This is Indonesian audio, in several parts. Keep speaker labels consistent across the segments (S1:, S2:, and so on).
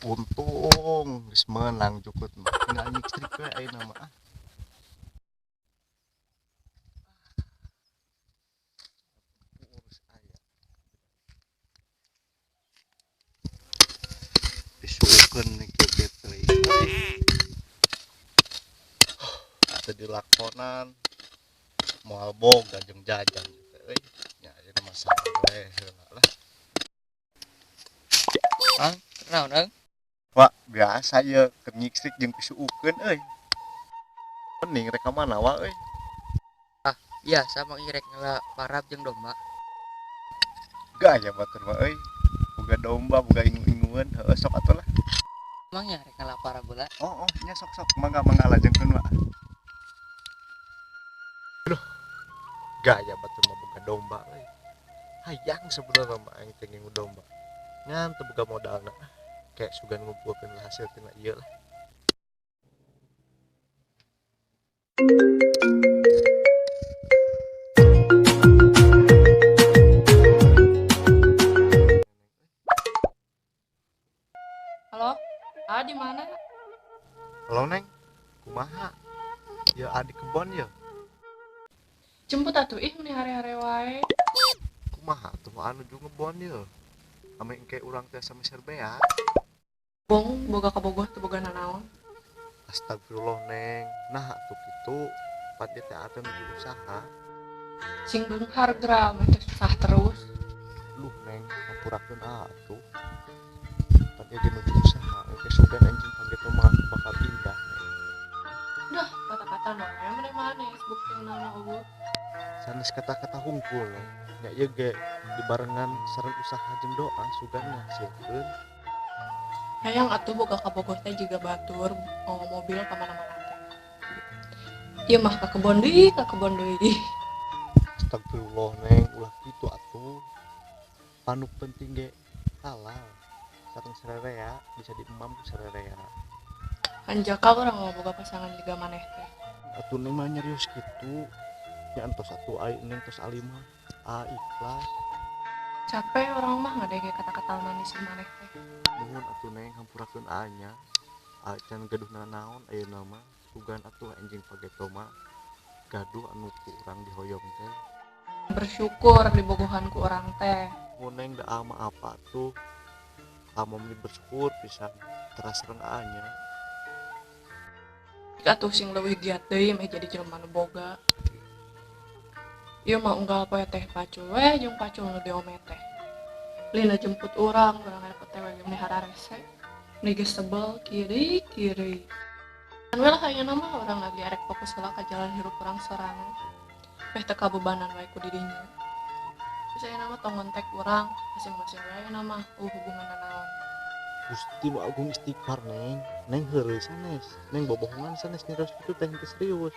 S1: Untung geus menang jukut mah tinggal nyistrik we ayeuna mah. Urus aya disukeun kieu teh teu dilakonan moal boga jeung jajan euy nya ieu masalah we heula lah.
S2: Naon eung?
S1: Wah, biasa ye keur nyistrik jeung pisuukeun euy. Mending rek ka mana wa euy?
S2: Biasa mang irek ngela parab jeung domba.
S1: Gaya batur mah euy. Boga domba, boga ingu-ingueun, heueuh sok atuh lah.
S2: Emangnya rek ngela parab heula?
S1: Oh, nya sok-sok mangga lajengkeun wa. Aduh. Gaya batur mah boga domba euy. Hayang sebenarnya mah aing teh ngingu domba. Ngan teu boga modalna. Kayak sugan ngumpulkeun hasil tina ieu lah.
S3: Halo, di mana?
S1: Halo Neng, kumaha? Ya adi kebon ya.
S3: Jemput atuh ih meni hari-hari wae.
S1: Kumaha tuh anu juga ngebon ya. Ame engke urang teh sameser bea.
S3: Bong, boga kabogoh teu boga nanaon.
S1: Astagfirullah Neng. Nah atuh kitu pat dia teh atuh nuju usaha.
S3: Sing beunghar gram teh susah terus.
S1: Luh Neng, hampurakeun atuh. Pat dia nuju usaha, engke sugan anjing pageto mah bakal pindah Neng.
S3: Dah, kata-kata nae mene manes bukti nama eueuh.
S1: Sanes kata-kata hungkul Neng. Nya ieu ge dibarengan sareng usaha jeung doa sugan ngasilkeun.
S3: Hayang atuh boga kabogoh teh juga batur mau mobil ka mana-mana teh. Ieu mah ka kebon deui,
S1: Astagfirullah Neng, ulah kitu atuh. Panu penting ge halal. Sareng sarerea bisa diemam ku sarerea.
S3: Hanjaka urang mau boga pasangan juga maneh teh.
S1: Atuh Neng mah nyarios kitu. Nya entos atuh ai Neng tos alimah. Ikhlas.
S3: Capek orang mah ngadege kata-kata manis maneh teh.
S1: Nuhun atuh Neng hampurakeun anya. Can gaduhna naon ayeuna mah. Sugan atuh anjing pageto mah. Gaduh anu ku urang dihoyong teh.
S3: Bersyukur dibogohan ku orang teh.
S1: Neng da ama apa tuh? Kamu meni bersyukur pisan teraskeun anya.
S3: Atuh sing leuwih giat deui mah jadi jelema nu boga. Ieu mah unggal poe teh pacul we jeung pacul nu diome teh. Lina jemput urang dapat teh we melihara rese. Ni geus sebel kiri. Kan we lah ayeuna mah urang lagi arek fokus heula ka jalan hirup urang sorangan. Teh teu kabebanan wae ku didinya. Terus ayeuna mah tong ngontek urang masing-masing we ayeuna mah hubungan naon.
S1: Gusti nu agung istighfar Neng. Neng heureuy sanes. Neng bobohongan sanes nyarios kitu teh henteu serius.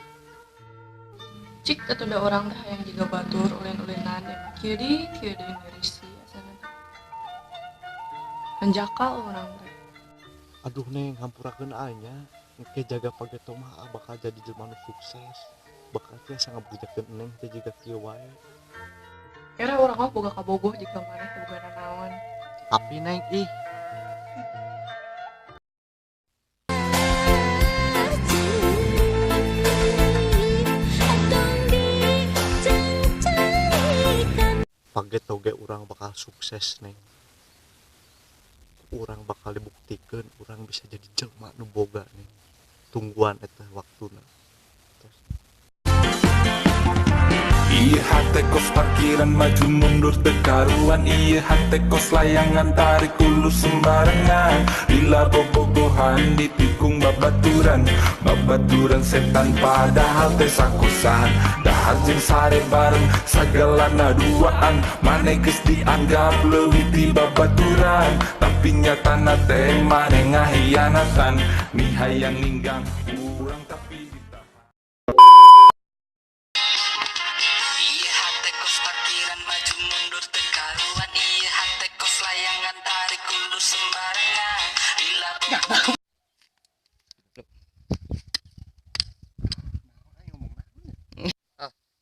S3: Cik atuh da urang teh hayang jiga batur ulin-ulinan emang kieu deui nirisi asana teh. Hanjaka urang teh.
S1: Aduh Neng hampurakeun anya. Engke jaga pageto mah bakal jadi jelema nu sukses. Bakal tiasa ngabujakeun Neng teh jiga kieu wae.
S3: Kira urang mah boga kabogoh jiga maneh teu boga nanaon.
S1: Tapi Neng ih pageto ge urang bakal sukses Neng. Urang bakal dibuktikeun urang bisa jadi jelema nu boga Neng. Tungguan eta waktuna.
S4: Iya hati kos parkiran maju mundur tekaruan. Iya hati kos layangan tarik ulus sembarangan. Bila bobogohan ditikung babaturan. Babaturan setan padahal teh sakusan. Dahar jeung sare bareng sagelana duaan. Mane geus dianggap leuwih ti babaturan. Tapi nyatana teh mane ngahianatan. Ni hayang ninggang urang tapi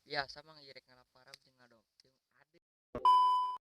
S2: Biasa mang irek